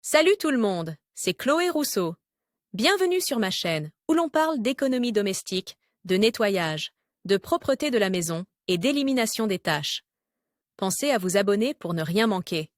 Salut tout le monde, c'est Chloé Rousseau. Bienvenue sur ma chaîne où l'on parle d'économie domestique, de nettoyage, de propreté de la maison et d'élimination des tâches. Pensez à vous abonner pour ne rien manquer.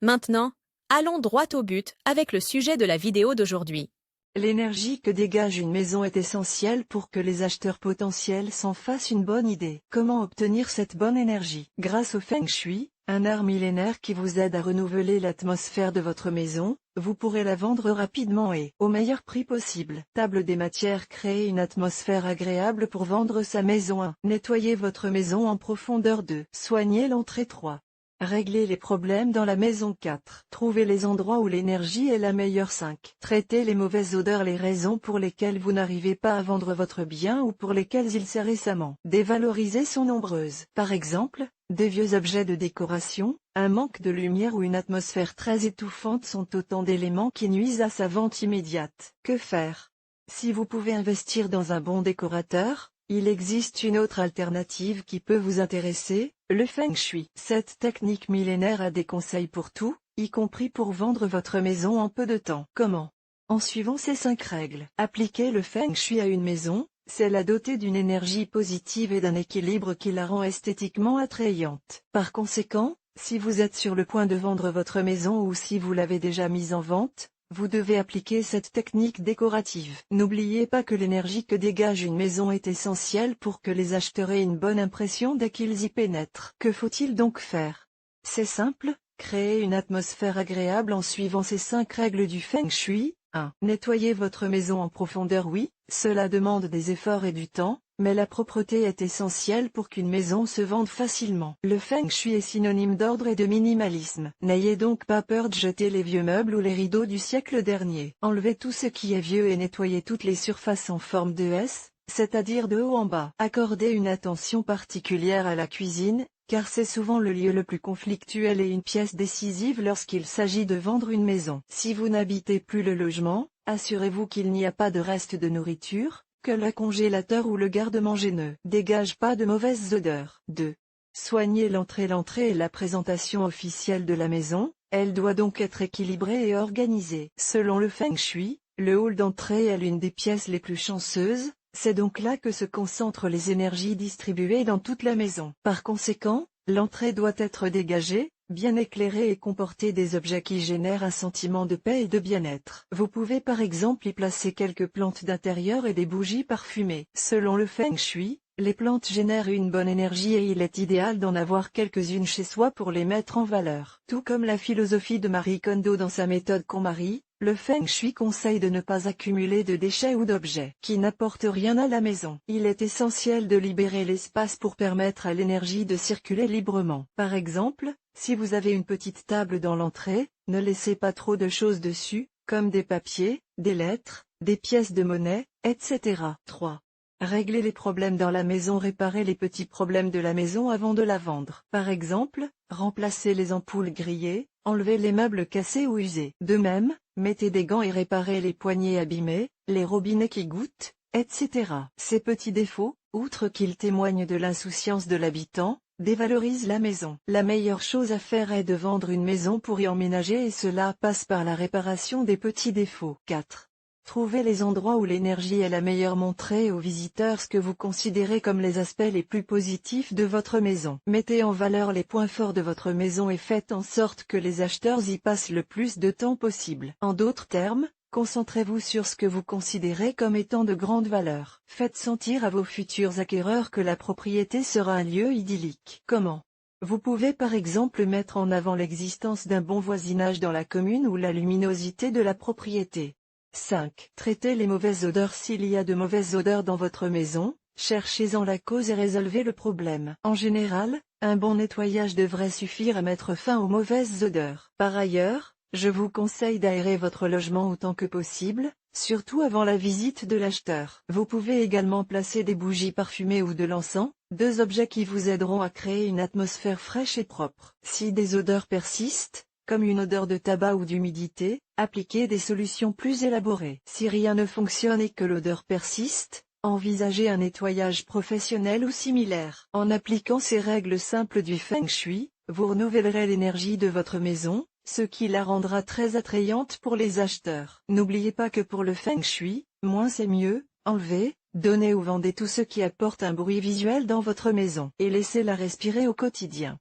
Maintenant, allons droit au but avec le sujet de la vidéo d'aujourd'hui. L'énergie que dégage une maison est essentielle pour que les acheteurs potentiels s'en fassent une bonne idée. Comment obtenir cette bonne énergie? Grâce au Feng Shui, un art millénaire qui vous aide à renouveler l'atmosphère de votre maison, vous pourrez la vendre rapidement et au meilleur prix possible. Table des matières. Créer une atmosphère agréable pour vendre sa maison. 1. Nettoyer votre maison en profondeur. 2. Soigner l'entrée. 3. Régler les problèmes dans la maison. 4. Trouver les endroits où l'énergie est la meilleure. 5. Traiter les mauvaises odeurs. Les raisons pour lesquelles vous n'arrivez pas à vendre votre bien ou pour lesquelles il s'est récemment dévalorisé sont nombreuses. Par exemple, des vieux objets de décoration, un manque de lumière ou une atmosphère très étouffante sont autant d'éléments qui nuisent à sa vente immédiate. Que faire? Si vous pouvez investir dans un bon décorateur, il existe une autre alternative qui peut vous intéresser, le Feng Shui. Cette technique millénaire a des conseils pour tout, y compris pour vendre votre maison en peu de temps. Comment? En suivant ces 5 règles. Appliquer le Feng Shui à une maison, c'est la doter d'une énergie positive et d'un équilibre qui la rend esthétiquement attrayante. Par conséquent, si vous êtes sur le point de vendre votre maison ou si vous l'avez déjà mise en vente, vous devez appliquer cette technique décorative. N'oubliez pas que l'énergie que dégage une maison est essentielle pour que les acheteurs aient une bonne impression dès qu'ils y pénètrent. Que faut-il donc faire? C'est simple, créer une atmosphère agréable en suivant ces 5 règles du Feng Shui. 1. Nettoyer votre maison en profondeur. Oui, cela demande des efforts et du temps, mais la propreté est essentielle pour qu'une maison se vende facilement. Le Feng Shui est synonyme d'ordre et de minimalisme. N'ayez donc pas peur de jeter les vieux meubles ou les rideaux du siècle dernier. Enlevez tout ce qui est vieux et nettoyez toutes les surfaces en forme de S, c'est-à-dire de haut en bas. Accordez une attention particulière à la cuisine, car c'est souvent le lieu le plus conflictuel et une pièce décisive lorsqu'il s'agit de vendre une maison. Si vous n'habitez plus le logement, assurez-vous qu'il n'y a pas de reste de nourriture, que le congélateur ou le garde-manger ne dégage pas de mauvaises odeurs. 2. Soignez l'entrée. L'entrée est la présentation officielle de la maison, elle doit donc être équilibrée et organisée. Selon le Feng Shui, le hall d'entrée est l'une des pièces les plus chanceuses, c'est donc là que se concentrent les énergies distribuées dans toute la maison. Par conséquent, l'entrée doit être dégagée, bien éclairée et comporter des objets qui génèrent un sentiment de paix et de bien-être. Vous pouvez par exemple y placer quelques plantes d'intérieur et des bougies parfumées. Selon le Feng Shui, les plantes génèrent une bonne énergie et il est idéal d'en avoir quelques-unes chez soi pour les mettre en valeur. Tout comme la philosophie de Marie Kondo dans sa méthode KonMari, le Feng Shui conseille de ne pas accumuler de déchets ou d'objets qui n'apportent rien à la maison. Il est essentiel de libérer l'espace pour permettre à l'énergie de circuler librement. Par exemple, si vous avez une petite table dans l'entrée, ne laissez pas trop de choses dessus, comme des papiers, des lettres, des pièces de monnaie, etc. 3. Régler les problèmes dans la maison. Réparer les petits problèmes de la maison avant de la vendre. Par exemple, remplacer les ampoules grillées, enlever les meubles cassés ou usés. De même, mettez des gants et réparez les poignées abîmées, les robinets qui goûtent, etc. Ces petits défauts, outre qu'ils témoignent de l'insouciance de l'habitant, dévalorisent la maison. La meilleure chose à faire est de vendre une maison pour y emménager et cela passe par la réparation des petits défauts. 4. Trouvez les endroits où l'énergie est la meilleure. Montrez aux visiteurs ce que vous considérez comme les aspects les plus positifs de votre maison. Mettez en valeur les points forts de votre maison et faites en sorte que les acheteurs y passent le plus de temps possible. En d'autres termes, concentrez-vous sur ce que vous considérez comme étant de grande valeur. Faites sentir à vos futurs acquéreurs que la propriété sera un lieu idyllique. Comment? Vous pouvez par exemple mettre en avant l'existence d'un bon voisinage dans la commune ou la luminosité de la propriété. 5. Traitez les mauvaises odeurs. S'il y a de mauvaises odeurs dans votre maison, cherchez-en la cause et résolvez le problème. En général, un bon nettoyage devrait suffire à mettre fin aux mauvaises odeurs. Par ailleurs, je vous conseille d'aérer votre logement autant que possible, surtout avant la visite de l'acheteur. Vous pouvez également placer des bougies parfumées ou de l'encens, 2 objets qui vous aideront à créer une atmosphère fraîche et propre. Si des odeurs persistent, comme une odeur de tabac ou d'humidité, appliquez des solutions plus élaborées. Si rien ne fonctionne et que l'odeur persiste, envisagez un nettoyage professionnel ou similaire. En appliquant ces règles simples du Feng Shui, vous renouvellerez l'énergie de votre maison, ce qui la rendra très attrayante pour les acheteurs. N'oubliez pas que pour le Feng Shui, moins c'est mieux, enlevez, donnez ou vendez tout ce qui apporte un bruit visuel dans votre maison, et laissez-la respirer au quotidien.